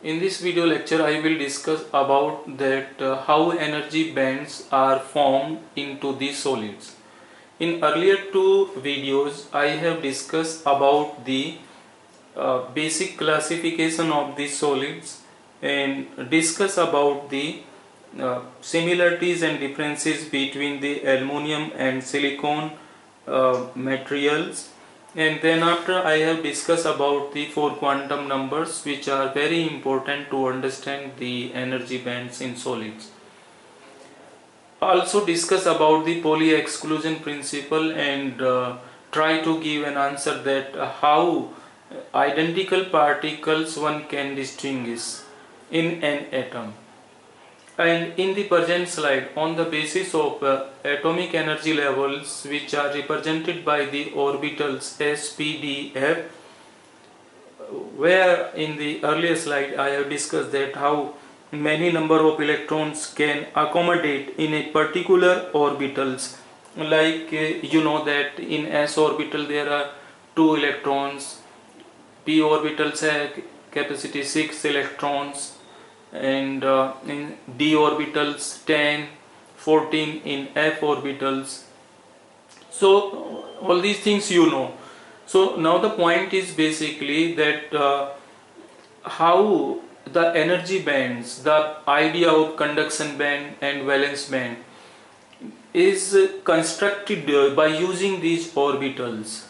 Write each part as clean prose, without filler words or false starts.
In this video lecture I will discuss about that how energy bands are formed into the solids. In earlier two videos I have discussed about the basic classification of the solids and discuss about the similarities and differences between the aluminum and silicon materials, and then after I have discussed about the 4 quantum numbers which are very important to understand the energy bands in solids. Also discuss about the Pauli exclusion principle and try to give an answer that how identical particles one can distinguish in an atom. And in the present slide, on the basis of atomic energy levels which are represented by the orbitals s, p, d, f, where in the earlier slide I have discussed that how many number of electrons can accommodate in a particular orbitals, like you know that in s orbital there are 2 electrons, p orbitals have capacity 6 electrons, and in d orbitals 10, 14 in f orbitals. So all these things you know. So now the point is basically that how the energy bands, the idea of conduction band and valence band is constructed by using these orbitals,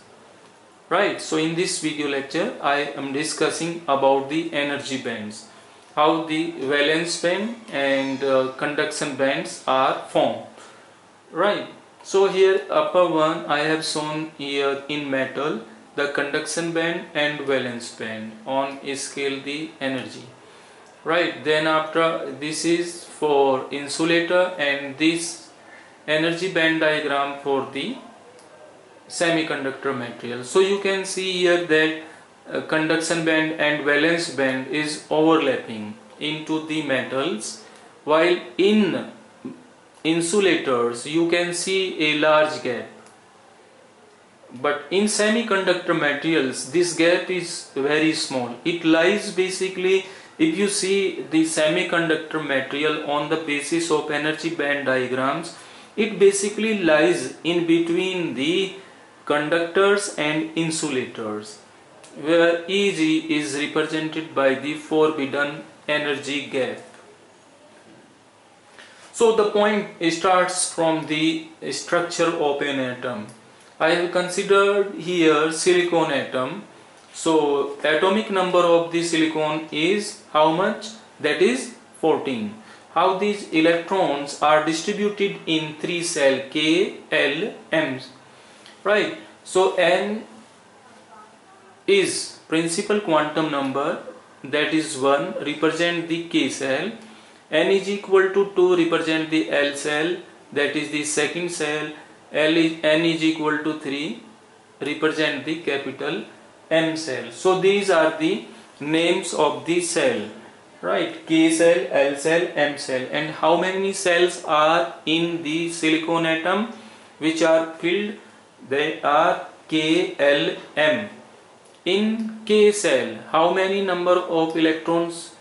right? So in this video lecture I am discussing about the energy bands, how the valence band and conduction bands are formed, right? So here upper one I have shown here in metal the conduction band and valence band on a scale the energy, right? Then after this is for insulator and this energy band diagram for the semiconductor material. So you can see here that conduction band and valence band is overlapping into the metals, while in insulators you can see a large gap, but in semiconductor materials this gap is very small. It lies basically, if you see the semiconductor material on the basis of energy band diagrams, it basically lies in between the conductors and insulators, where Eg is represented by the forbidden energy gap. So the point starts from the structure of an atom. I have considered here silicon atom. So atomic number of the silicon is how much? That is 14. How these electrons are distributed in 3 cell K, L, M, right? So N is principal quantum number, that is 1, represent the K cell. N is equal to 2, represent the L cell, that is the second cell. N is equal to 3, represent the capital M cell. So these are the names of the cell, right? K cell, L cell, M cell. And how many cells are in the silicon atom which are filled? They are K, L, M. In K cell, how many number of electrons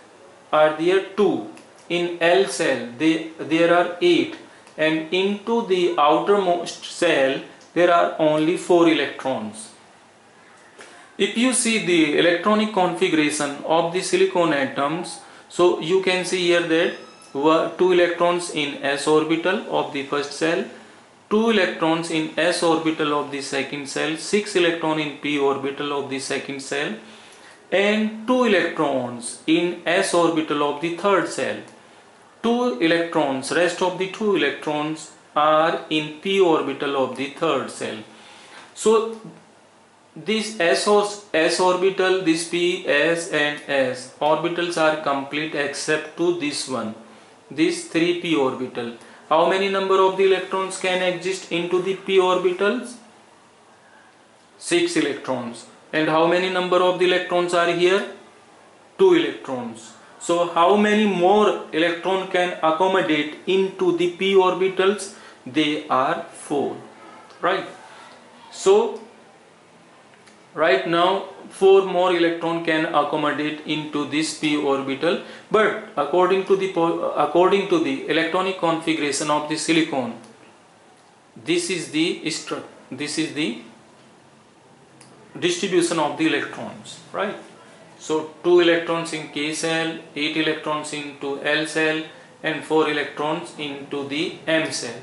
are there? 2. In L cell, there are 8. And into the outermost cell, there are only 4 electrons. If you see the electronic configuration of the silicon atoms, so you can see here that 2 electrons in s orbital of the first cell, 2 electrons in s orbital of the second cell, 6 electrons in p orbital of the second cell, and 2 electrons in s orbital of the third cell. 2 electrons, rest of the 2 electrons are in p orbital of the third cell. So this s orbital, this p, s and s orbitals are complete except to this one, this 3p orbital. How many number of the electrons can exist into the p orbitals? 6 electrons. And how many number of the electrons are here? 2 electrons. So how many more electron can accommodate into the p orbitals? They are 4, right? So Right now 4 more electron can accommodate into this p orbital, but according to the electronic configuration of the silicon, this is the distribution of the electrons, right? So 2 electrons in K cell, 8 electrons into L cell, and 4 electrons into the M cell.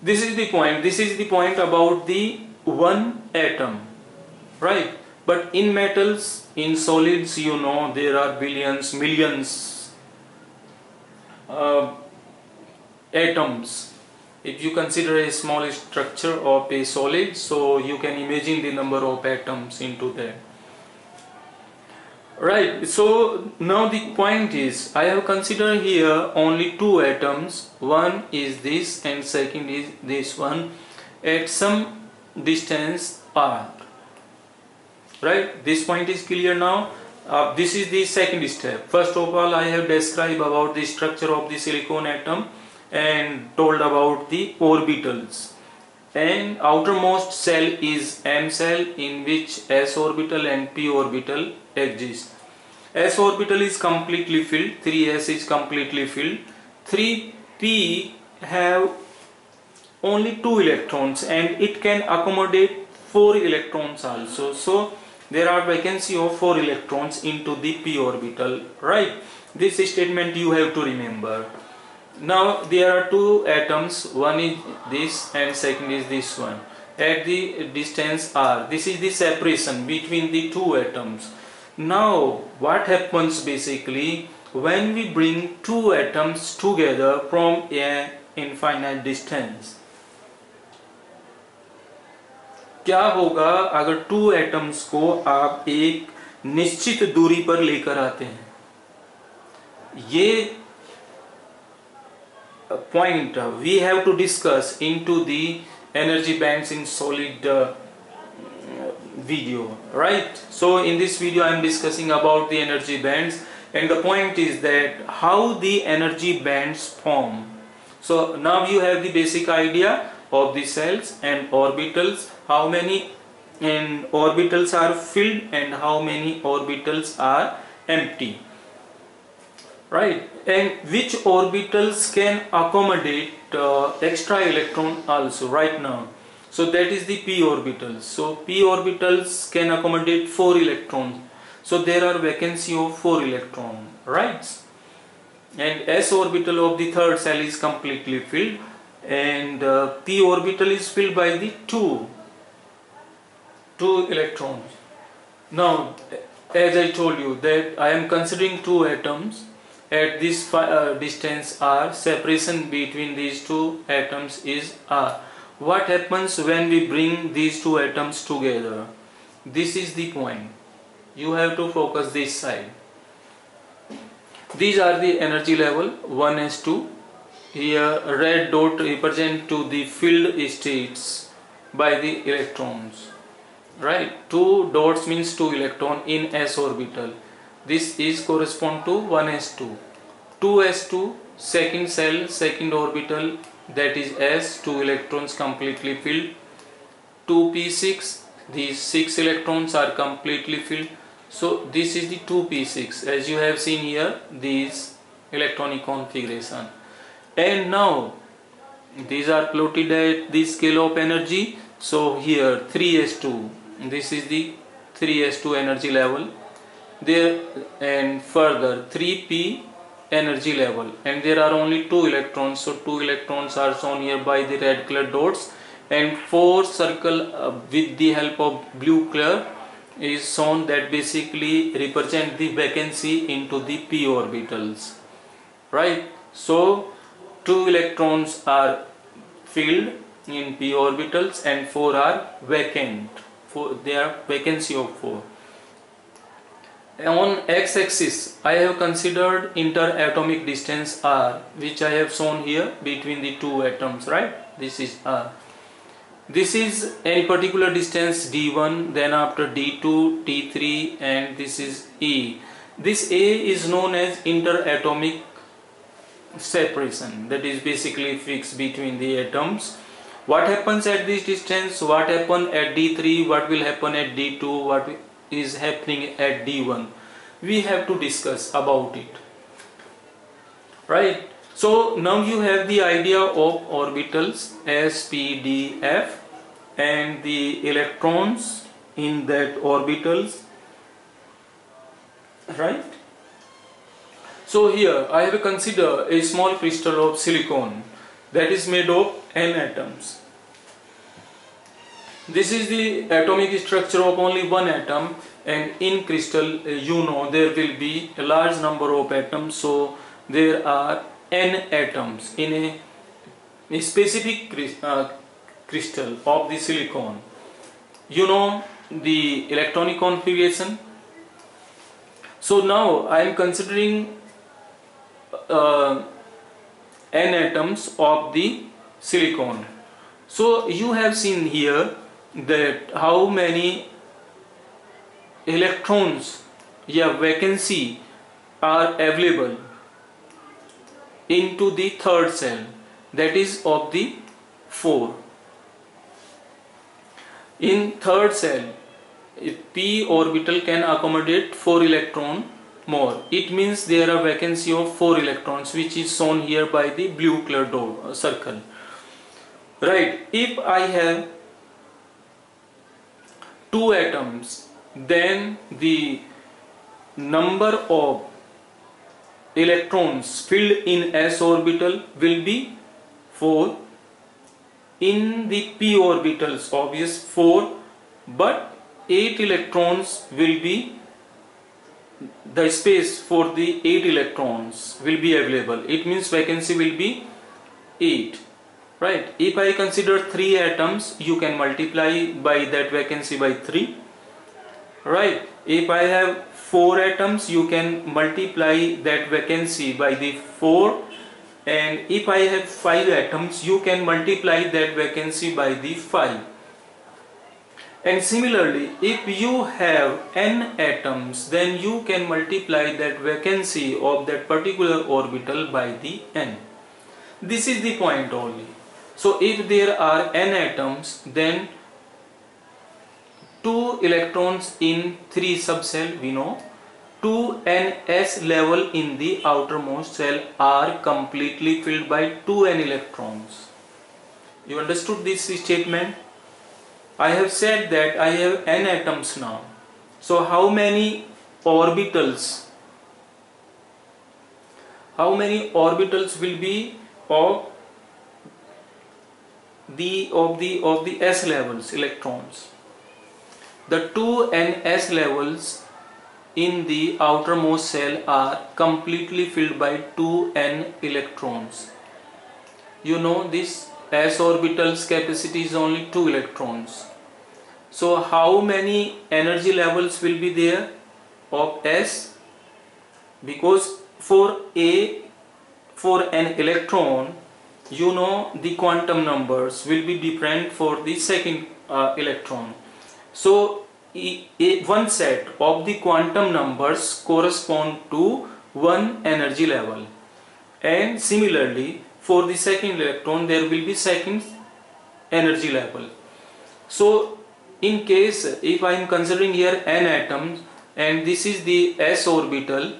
This is the point about the one atom, right? But in metals, in solids, you know, there are billions, millions atoms. If you consider a small structure of a solid, so you can imagine the number of atoms into that. Right, so now the point is, I have considered here only 2 atoms. One is this and second is this one at some distance r. Right, this point is clear now. This is the second step. First of all, I have described about the structure of the silicon atom and told about the orbitals. And outermost cell is M cell, in which s orbital and p orbital exist. S orbital is completely filled, 3s is completely filled, 3p have only 2 electrons and it can accommodate 4 electrons also. So there are vacancy of 4 electrons into the p orbital, right? This statement you have to remember. Now there are 2 atoms, one is this and second is this one at the distance r. This is the separation between the 2 atoms. Now what happens basically when we bring 2 atoms together from an infinite distance? क्या होगा अगर 2 atoms को आप एक निश्चित दूरी पर लेकर आते हैं? ये point we have to discuss into the energy bands in solid video, right? So in this video I am discussing about the energy bands, and the point is that how the energy bands form. So now you have the basic idea of the cells and orbitals, how many orbitals are filled and how many orbitals are empty, right? And which orbitals can accommodate extra electron also right now. So that is the p orbitals. So p orbitals can accommodate 4 electrons. So there are vacancy of 4 electrons, right? And s orbital of the third cell is completely filled, and p orbital is filled by the 2 electrons. Now as I told you that I am considering 2 atoms at this distance r. Separation between these 2 atoms is r. What happens when we bring these 2 atoms together? This is the point. You have to focus this side. These are the energy level 1s2. Here red dot represent to the filled states by the electrons, right? 2 dots means 2 electron in s orbital. This is correspond to 1s2. 2s2 second cell, second orbital, that is s, 2 electrons completely filled. 2p6, these 6 electrons are completely filled. So this is the 2p6 as you have seen here, these electronic configuration. And now these are plotted at the scale of energy. So here 3s2, this is the 3s2 energy level there, and further 3p energy level, and there are only 2 electrons. So 2 electrons are shown here by the red color dots, and 4 circle with the help of blue color is shown that basically represent the vacancy into the p orbitals, right? So 2 electrons are filled in p orbitals and 4 are vacant. They are vacancy of 4. On x-axis I have considered interatomic distance r, which I have shown here between the 2 atoms, right? This is r. This is any particular distance d1, then after d2, t3, and this is e. This a is known as interatomic separation, that is basically fixed between the atoms. What happens at this distance, what happen at D3, what will happen at D2, what is happening at D1, we have to discuss about it, right? So now you have the idea of orbitals S, P, D, F and the electrons in that orbitals, right? So here I have considered a small crystal of silicon that is made of n atoms. This is the atomic structure of only one atom, and in crystal you know there will be a large number of atoms, so there are n atoms in a specific crystal of the silicon. You know the electronic configuration. So now I am considering n atoms of the silicon. So you have seen here that how many electrons, vacancy are available into the third cell, that is of the 4. In third cell, p orbital can accommodate 4 electron more. It means there are vacancy of 4 electrons, which is shown here by the blue colored circle, right? If I have 2 atoms, then the number of electrons filled in s orbital will be 4. In the p orbitals, obvious 4, but 8 electrons will be the space for the 8 electrons will be available. It means vacancy will be 8, right? If I consider 3 atoms, you can multiply by that vacancy by 3, right? If I have 4 atoms, you can multiply that vacancy by the 4, and if I have 5 atoms, you can multiply that vacancy by the 5. And similarly, if you have n atoms, then you can multiply that vacancy of that particular orbital by the n. This is the point only. So if there are n atoms, then 2 electrons in 3 subcell, we know 2ns level in the outermost cell are completely filled by 2n electrons. You understood this statement? I have said that I have n atoms now. So how many orbitals? How many orbitals will be of the s levels electrons? The 2ns levels in the outermost cell are completely filled by 2n electrons. You know this s orbital's capacity is only 2 electrons. So how many energy levels will be there of s? Because for an electron, you know the quantum numbers will be different for the second electron. So one set of the quantum numbers correspond to one energy level, and similarly for the second electron there will be second energy level. So in case if I am considering here n atoms, and this is the s orbital,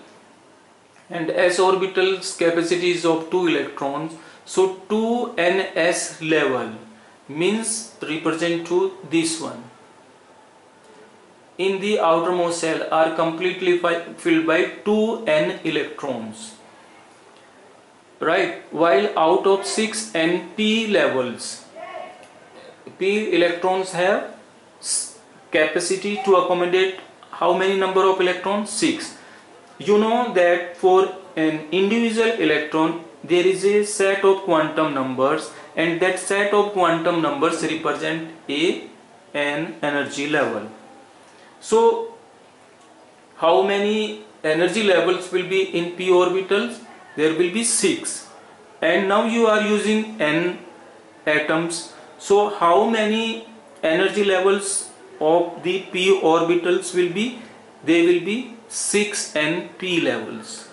and s orbital's capacity is of 2 electrons, so 2ns level means represent to this one in the outermost cell are completely filled by 2n electrons, right? While out of 6 np levels, p electrons have capacity to accommodate how many number of electrons? 6. You know that for an individual electron there is a set of quantum numbers, and that set of quantum numbers represent an energy level. So how many energy levels will be in p orbitals? There will be 6, and now you are using n atoms, so how many energy levels of the p orbitals will be? They will be 6 np levels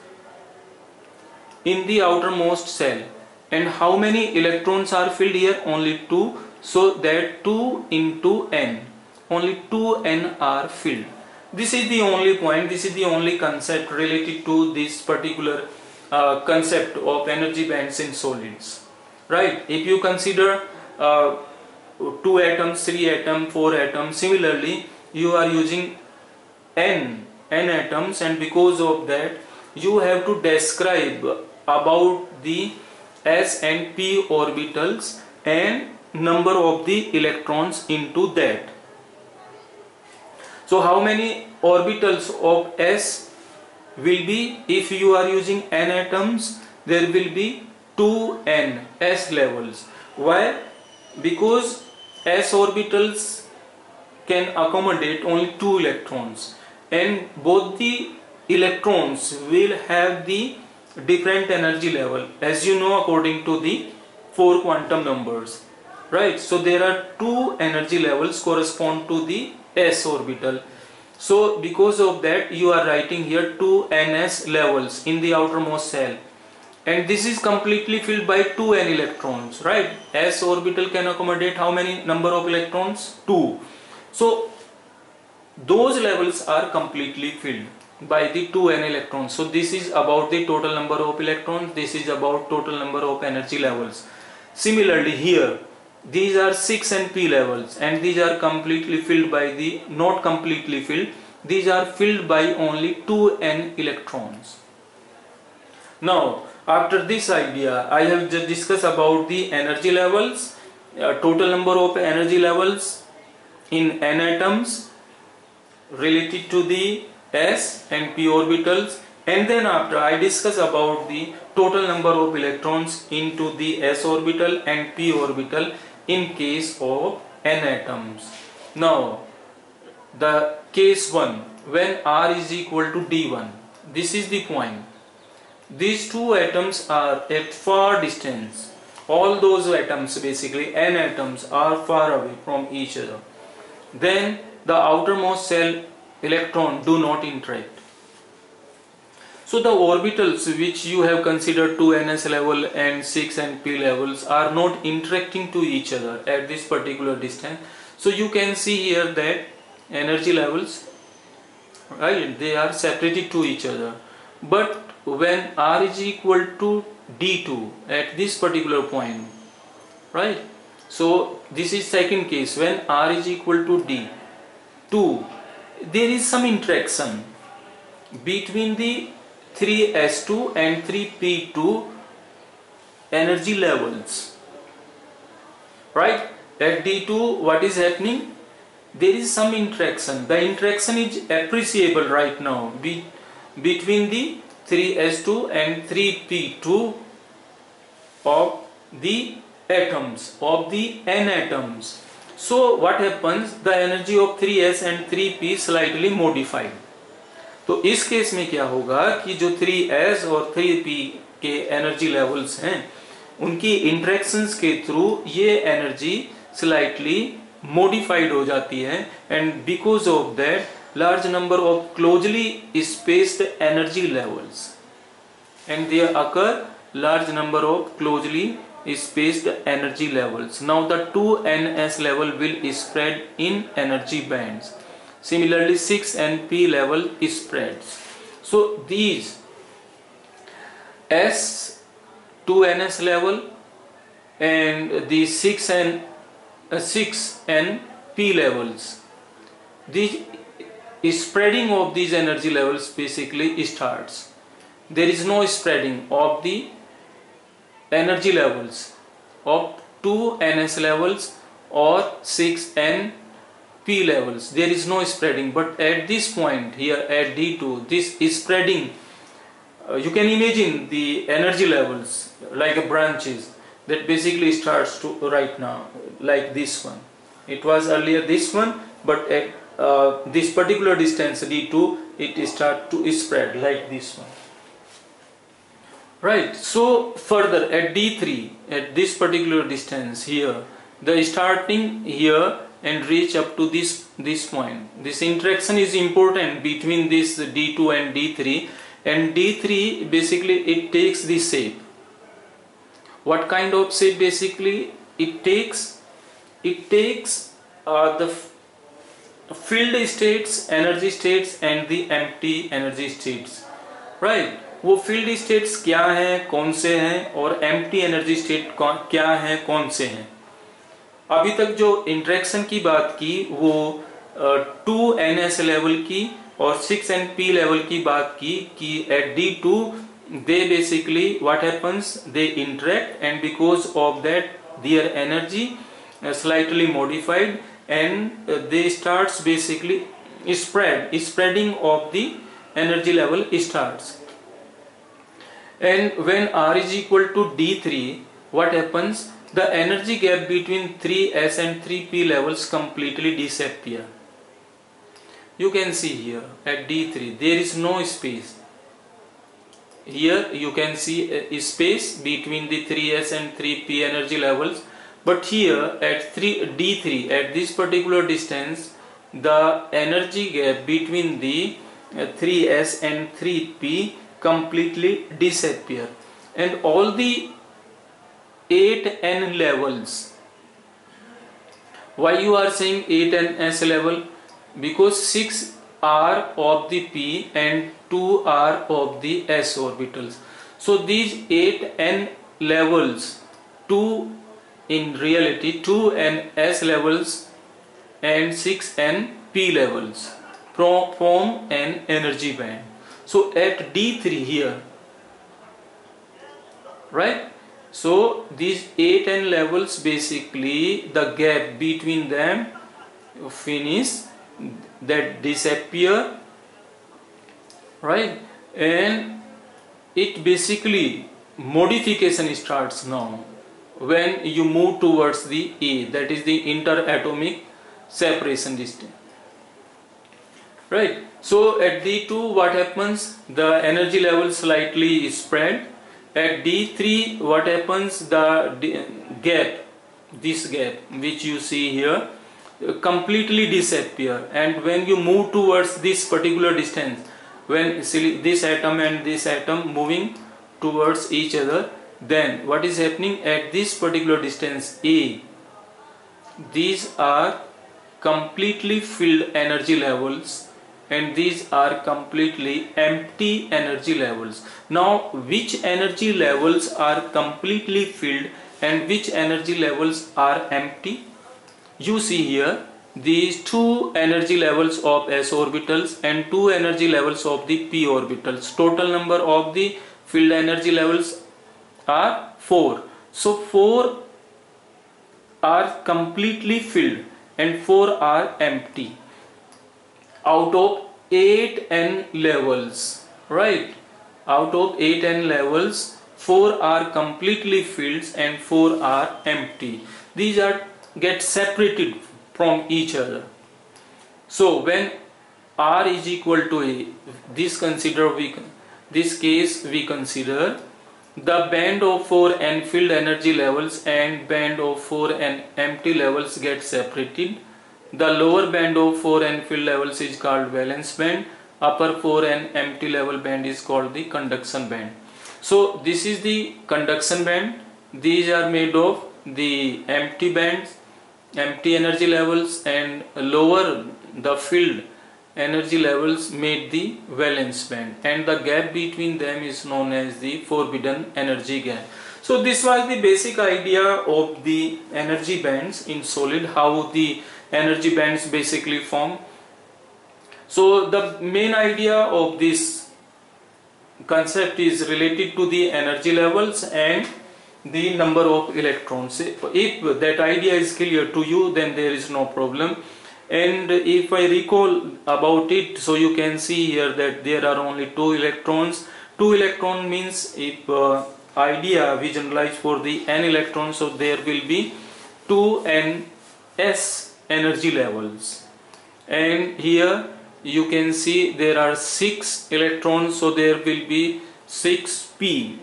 in the outermost cell, and how many electrons are filled here? Only 2. So that 2 into n, only 2n are filled. This is the only point, this is the only concept related to this particular concept of energy bands in solids, right? If you consider 2 atoms, 3 atoms, 4 atoms, similarly you are using n atoms, and because of that you have to describe about the s and p orbitals and number of the electrons into that. So how many orbitals of s will be? If you are using n atoms, there will be 2n s levels. Why? Because s orbitals can accommodate only 2 electrons, and both the electrons will have the different energy level, as you know, according to the 4 quantum numbers, right? So there are 2 energy levels correspond to the s orbital. So because of that you are writing here 2ns levels in the outermost shell, and this is completely filled by 2n electrons, right? S orbital can accommodate how many number of electrons? 2. So those levels are completely filled by the 2n electrons. So this is about the total number of electrons, this is about total number of energy levels. Similarly here, these are 6 p levels, and these are completely filled by the, not completely filled, these are filled by only 2n electrons. Now after this idea, I have just discussed about the energy levels, total number of energy levels in n atoms related to the s and p orbitals, and then after I discuss about the total number of electrons into the s orbital and p orbital in case of n atoms. Now the case 1, when r is equal to d1, this is the point. These two atoms are at far distance. All those atoms, basically n atoms, are far away from each other. Then the outermost shell electron do not interact. So the orbitals which you have considered 2ns level and 6n levels are not interacting to each other at this particular distance. So you can see here that energy levels, right, they are separated to each other. But when r is equal to d2 at this particular point, right, so this is second case, when r is equal to d2, there is some interaction between the 3s2 and 3p2 energy levels, right? At d2 what is happening? There is some interaction. The interaction is appreciable right now between the 3s2 and 3p2 of the atoms, of the n atoms. So what happens? The energy of 3s and 3p slightly modified. तो इस case में क्या होगा कि जो 3s और 3p के energy levels हैं, उनकी इंटरेक्शंस के थ्रू ये एनर्जी स्लाइटली modified हो जाती है, and because of that large number of closely spaced energy levels, and there occur large number of closely spaced energy levels. Now the 2ns level will spread in energy bands. Similarly 6np level spreads. So these s 2ns level and the 6np levels, the spreading of these energy levels basically starts. There is no spreading of the energy levels of 2ns levels or 6np levels. There is no spreading, but at this point here at d2, this is spreading. You can imagine the energy levels like a branches that basically starts to right now like this one. It was earlier this one, but at this particular distance d2, it start to spread like this one, right? So further at d3, at this particular distance here, the starting here and reach up to this point. This interaction is important between this d2 and d3, and d3 basically it takes this shape What kind of shape basically it takes? It takes the filled states, energy states and the empty energy states, right? वो field states क्या हैं, कौन से हैं, और empty energy state क्या हैं, कौन से हैं। अभी तक जो इंटरेक्शन की बात की वो 2ns लेवल की और 6np लेवल की बात की कि eight D2 they basically what happens, they interact and because of that their energy slightly modified and they starts basically spreading of the energy level starts. And when R is equal to D3, what happens? The energy gap between 3s and 3p levels completely disappear. You can see here at D3 there is no space. Here you can see a space between the 3s and 3p energy levels, but here at D3 at this particular distance the energy gap between the 3s and 3p completely disappear, and all the 8n levels. Why you are saying 8ns level? Because 6 are of the p and 2 are of the s orbitals. So these 8n levels, 2 in reality 2n s levels and 6n p levels form an energy band. So at D3 here, right? So these 8n levels basically the gap between them finish, that disappear, right? And it basically modification starts now when you move towards the A, that is the interatomic separation distance, right? So at D2 what happens? The energy level slightly spread. At D3 what happens? The gap, this gap which you see here, completely disappear, and when you move towards this particular distance, when this atom and this atom moving towards each other, then what is happening at this particular distance A, these are completely filled energy levels and these are completely empty energy levels. Now which energy levels are completely filled and which energy levels are empty? You see here these two energy levels of s orbitals and two energy levels of the p orbitals. Total number of the filled energy levels are 4. So 4 are completely filled and 4 are empty out of 8n levels, right? Out of 8n levels 4 are completely filled and 4 are empty. These are get separated from each other. So when R is equal to A, this case we consider the band of 4n filled energy levels and band of 4n empty levels get separated. The lower band of 4n filled levels is called valence band, upper 4n empty level band is called the conduction band. So this is the conduction band. These are made of the empty bands, empty energy levels, and lower the filled energy levels made the valence band, and the gap between them is known as the forbidden energy gap. So this was the basic idea of the energy bands in solid, how the energy bands basically form. So the main idea of this concept is related to the energy levels and the number of electrons. If that idea is clear to you, then there is no problem. And if I recall about it, so you can see here that there are only 2 electrons. 2 electron means if idea we generalize for the n electrons, so there will be 2ns energy levels, and here you can see there are 6 electrons, so there will be 6p,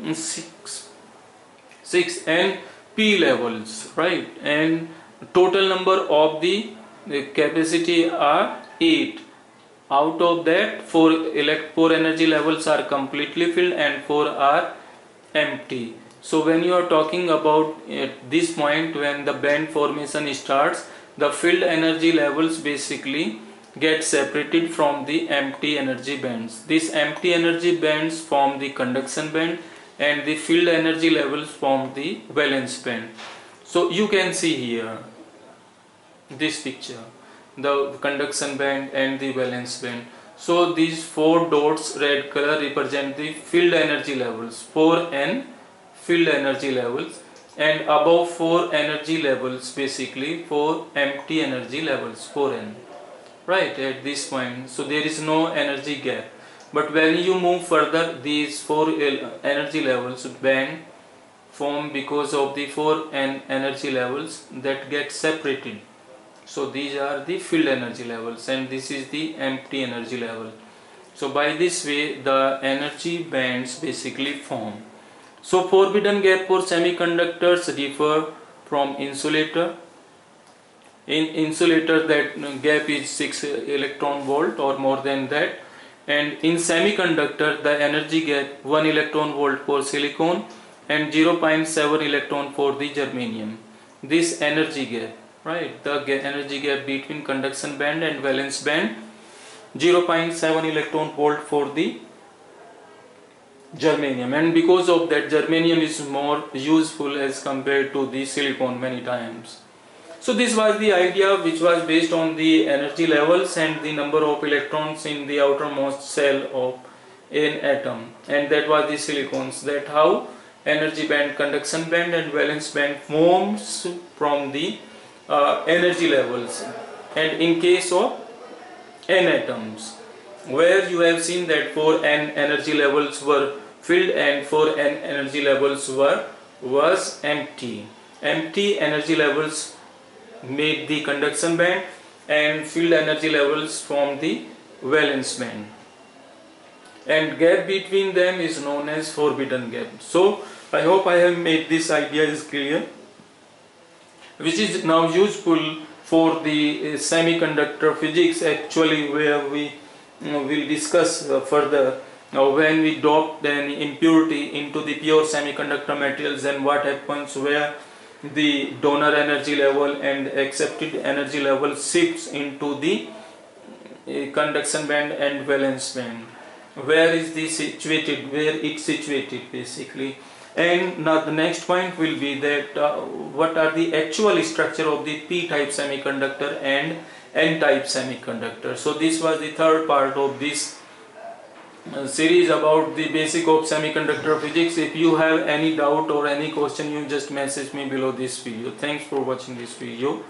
6n p levels, right? And total number of the capacity are 8. Out of that 4 energy levels are completely filled and 4 are empty. So when you are talking about at this point, when the band formation starts, the field energy levels basically get separated from the empty energy bands. These empty energy bands form the conduction band, and the field energy levels form the valence band. So you can see here this picture, the conduction band and the valence band. So these four dots red color represent the field energy levels, 4n field energy levels, and above 4 energy levels basically 4 empty energy levels, 4n, right, at this point. So there is no energy gap, but when you move further, these 4 energy levels band form because of the 4n energy levels that get separated. So these are the field energy levels, and this is the empty energy level. So by this way the energy bands basically form. So forbidden gap for semiconductors differ from insulator. In insulator, that gap is 6 electron volt or more than that, and in semiconductor the energy gap 1 electron volt for silicon and 0.7 electron for the germanium. This energy gap, right, the energy gap between conduction band and valence band, 0.7 electron volt for the germanium, and because of that germanium is more useful as compared to the silicon many times. So this was the idea, which was based on the energy levels and the number of electrons in the outermost shell of an atom, and that was the silicons, that how energy band, conduction band and valence band forms from the energy levels. And in case of n atoms, where you have seen that 4n energy levels were filled and 4n energy levels was empty. Empty energy levels made the conduction band, and filled energy levels form the valence band, and gap between them is known as forbidden gap. So I hope I have made this idea is clear, which is now useful for the semiconductor physics actually, where we will discuss further when we dope an impurity into the pure semiconductor materials, and what happens where the donor energy level and accepted energy level shifts into the conduction band and valence band. Where is this situated, where it's situated basically. And now the next point will be that what are the actual structure of the p-type semiconductor and n-type semiconductor. So this was the third part of this series about the basic of semiconductor physics. If you have any doubt or any question, you just message me below this video. Thanks for watching this video.